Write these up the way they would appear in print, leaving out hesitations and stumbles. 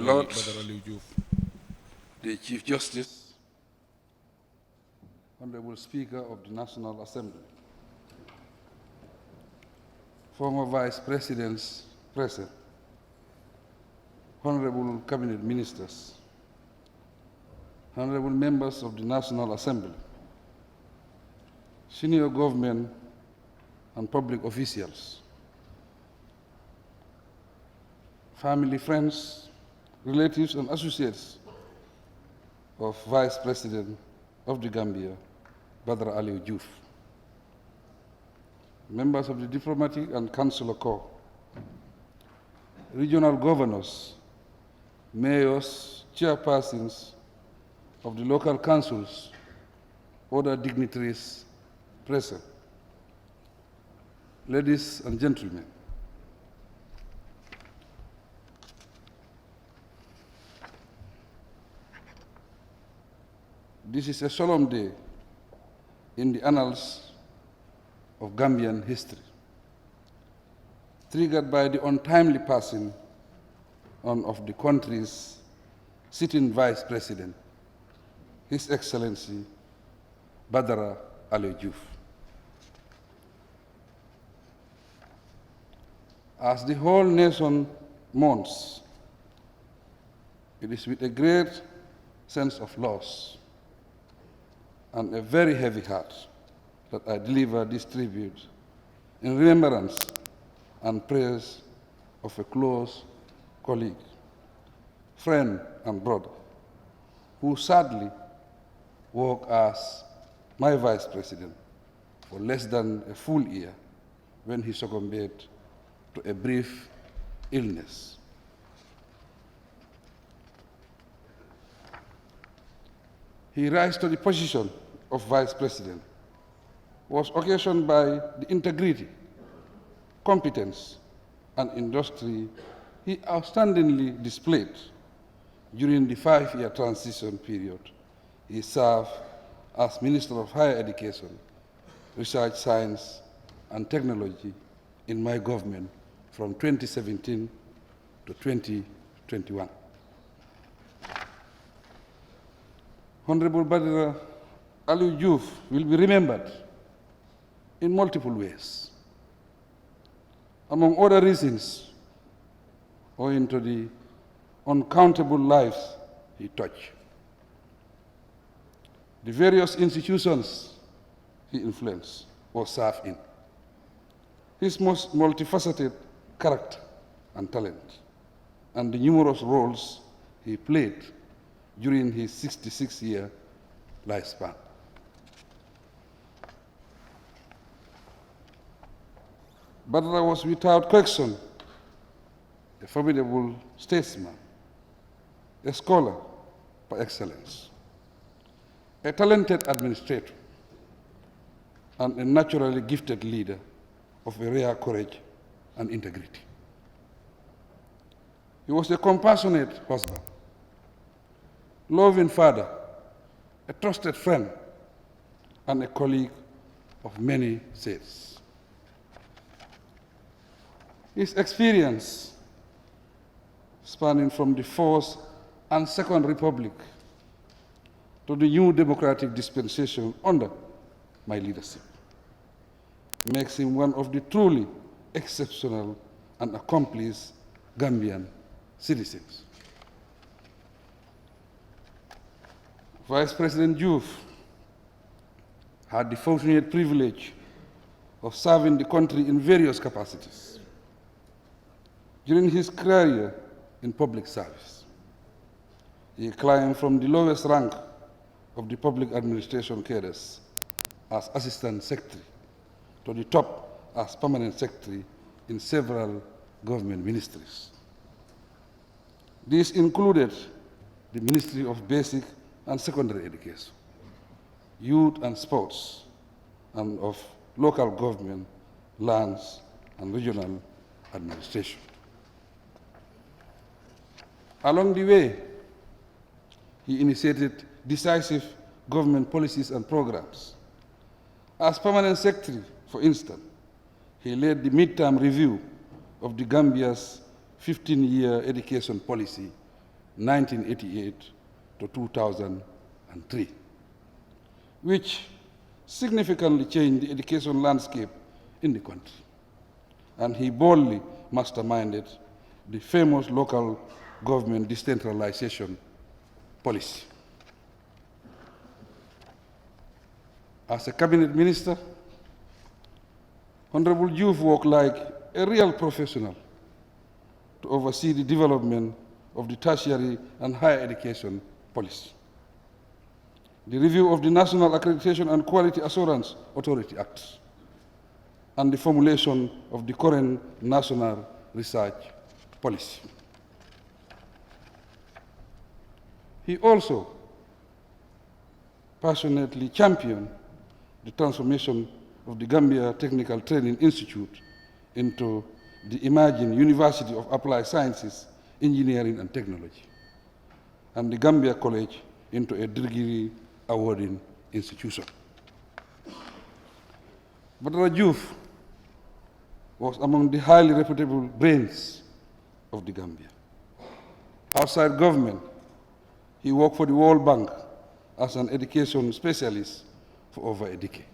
Lord, Badara Alieu Diouf, the Chief Justice, Honorable Speaker of the National Assembly, former Vice Presidents present, Honorable Cabinet Ministers, Honorable Members of the National Assembly, senior government and public officials, family, friends, relatives, and associates of Vice President of the Gambia, Badara Alieu Diouf, members of the diplomatic and consular corps, regional governors, mayors, chairpersons of the local councils, other dignitaries present, ladies and gentlemen. This is a solemn day in the annals of Gambian history, triggered by the untimely passing on of the country's sitting Vice President, His Excellency Badara Alieu Diouf. As the whole nation mourns, it is with a great sense of loss and a very heavy heart that I deliver this tribute in remembrance and praise of a close colleague, friend, and brother who sadly worked as my Vice President for less than a full year when he succumbed to a brief illness. His rise to the position of Vice President was occasioned by the integrity, competence, and industry he outstandingly displayed during the 5-year transition period he served as Minister of Higher Education, Research, Science, and Technology in my government from 2017 to 2021. Honorable Badara Alieu Diouf will be remembered in multiple ways. Among other reasons, owing to the uncountable lives he touched, the various institutions he influenced or served in, his most multifaceted character and talent, and the numerous roles he played during his 66-year lifespan. Badara was without question a formidable statesman, a scholar by excellence, a talented administrator, and a naturally gifted leader of a rare courage and integrity. He was a compassionate husband, loving father, a trusted friend, and a colleague of many shades. His experience, spanning from the First and Second Republic to the new democratic dispensation under my leadership, makes him one of the truly exceptional and accomplished Gambian citizens. Vice President Diouf had the fortunate privilege of serving the country in various capacities. During his career in public service, he climbed from the lowest rank of the public administration cadres as Assistant Secretary to the top as Permanent Secretary in several government ministries. These included the Ministry of Basic and Secondary Education, Youth and Sports, and of Local Government, Lands, and Regional Administration. Along the way, he initiated decisive government policies and programs. As Permanent Secretary, for instance, he led the midterm review of the Gambia's 15-year education policy 1988 to 2003, which significantly changed the education landscape in the country. And he boldly masterminded the famous local government decentralization policy. As a cabinet minister, Honorable Diouf worked like a real professional to oversee the development of the tertiary and higher education policy, the review of the National Accreditation and Quality Assurance Authority Act, and the formulation of the current national research policy. He also passionately championed the transformation of the Gambia Technical Training Institute into the emerging University of Applied Sciences, Engineering and Technology, and the Gambia College into a degree awarding institution. Badara Diouf was among the highly reputable brains of the Gambia. Outside government, he worked for the World Bank as an education specialist for over a decade,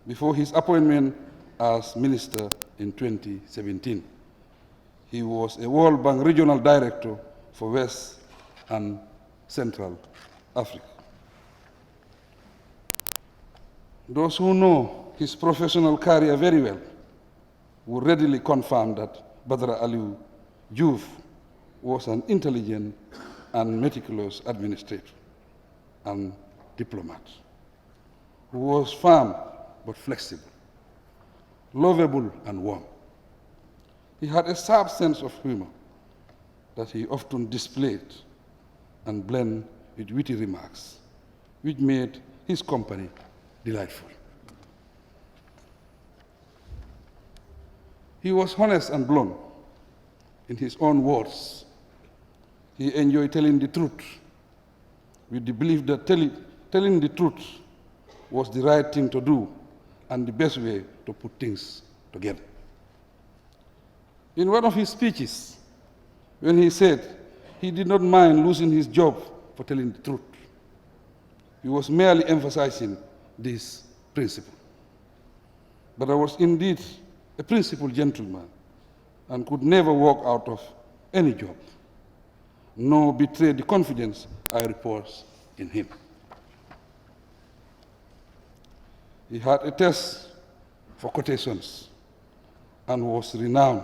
before his appointment as minister in 2017. He was a World Bank Regional Director for West and Central Africa. Those who know his professional career very well will readily confirm that Badara Alieu Diouf was an intelligent and meticulous administrator and diplomat who was firm but flexible, lovable and warm. He had a sharp sense of humor that he often displayed and blended with witty remarks, which made his company delightful. He was honest and blunt in his own words. He enjoyed telling the truth with the belief that telling the truth was the right thing to do and the best way to put things together. In one of his speeches, when he said he did not mind losing his job for telling the truth, he was merely emphasizing this principle. But I was indeed a principled gentleman and could never walk out of any job, nor betray the confidence I repose in him. He had a taste for quotations and was renowned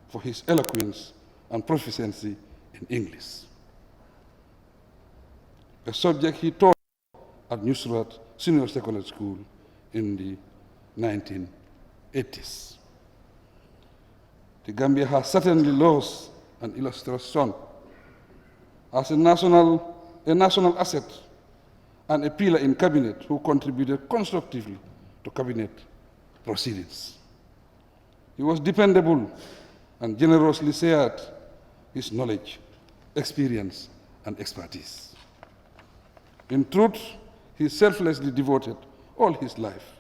for his eloquence and proficiency in English, a subject he taught at Nusrat Senior Secondary School in the 1980s. The Gambia has certainly lost an illustrious son as a national asset and a pillar in cabinet who contributed constructively to cabinet proceedings. He was dependable and generously shared his knowledge, experience, and expertise. In truth, he selflessly devoted all his life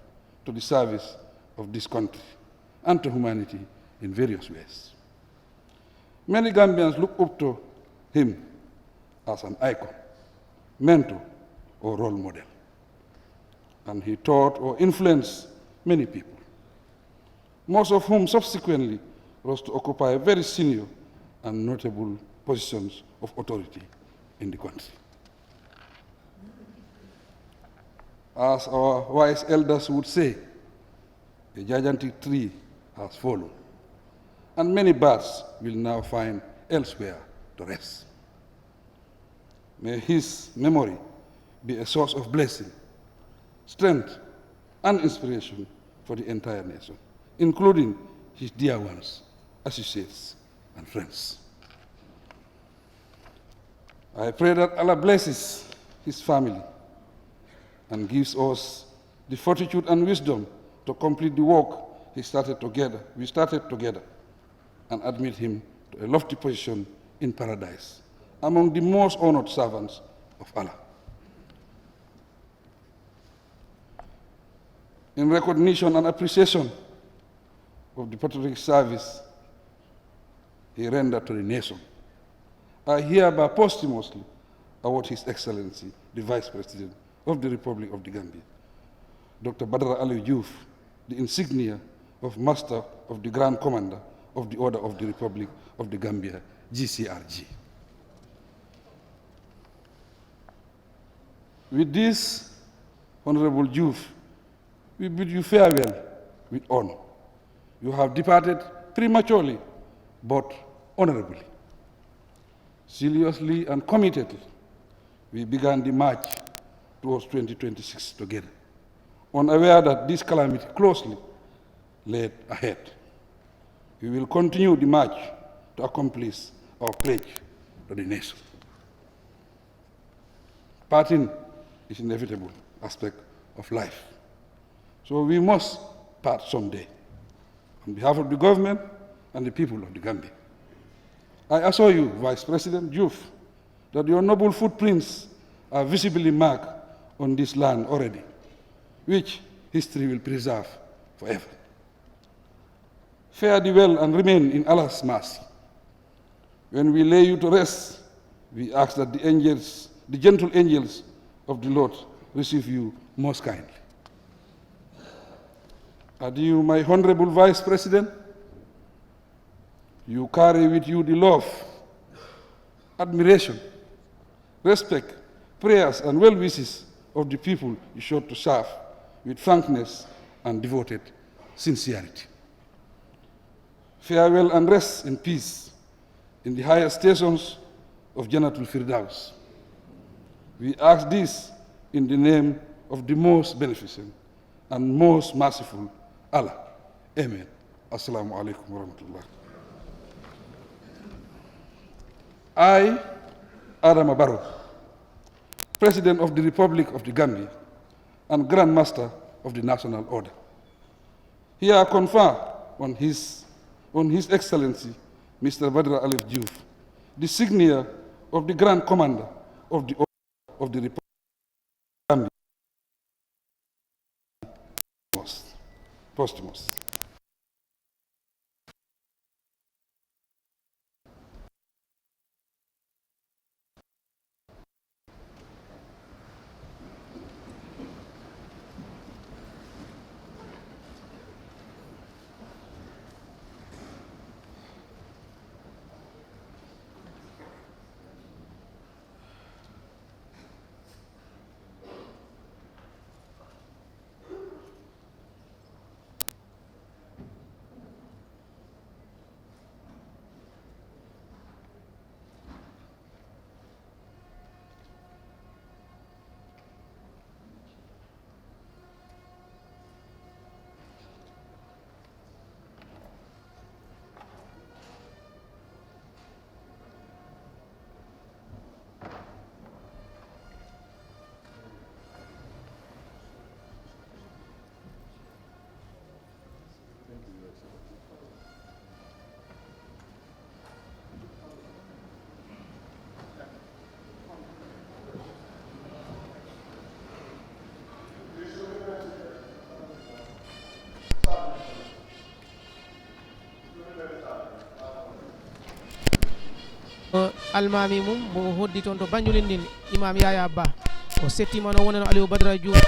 to the service of this country and to humanity in various ways. Many Gambians look up to him as an icon, mentor, or role model. And he taught or influenced many people, most of whom subsequently rose to occupy very senior and notable positions of authority in the country. As our wise elders would say, a gigantic tree has fallen, and many birds will now find elsewhere to rest. May his memory be a source of blessing, strength, and inspiration for the entire nation, including his dear ones, associates, and friends. I pray that Allah blesses his family and gives us the fortitude and wisdom to complete the work we started together, and admit him to a lofty position in paradise, among the most honored servants of Allah. In recognition and appreciation of the patriotic service he rendered to the nation, I hereby posthumously award His Excellency, the Vice President of the Republic of the Gambia, Dr. Badara Alieu Diouf, the insignia of Master of the Grand Commander of the Order of the Republic of the Gambia, GCRG. With this, Honorable Diouf, we bid you farewell with honor. You have departed prematurely, but honorably. Seriously and committedly, we began the march towards 2026 together, unaware that this calamity closely lay ahead. We will continue the march to accomplish our pledge to the nation. Parting is an inevitable aspect of life. So we must part someday. On behalf of the government and the people of the Gambia, I assure you, Vice President Diouf, that your noble footprints are visibly marked on this land already, which history will preserve forever. Fare thee well and remain in Allah's mercy. When we lay you to rest, we ask that the angels, the gentle angels of the Lord, receive you most kindly. Adieu, my Honorable Vice President. You carry with you the love, admiration, respect, prayers, and well wishes of the people you showed to serve with frankness and devoted sincerity. Farewell and rest in peace in the higher stations of Jannatul Firdaus. We ask this in the name of the most beneficent and most merciful Allah. Amen. Assalamu alaikum wa rahmatullah. I, Adama Barrow, President of the Republic of the Gambia and Grand Master of the National Order, here confer on His Excellency, Mr. Badara Alieu Diouf, the signia of the Grand Commander of the Order of the Republic of the Gambia, posthumous. almami mum mo hoddi toon to Banjulin ndin imam Yaya Ba o settima no woneno Aliou Badara Diouf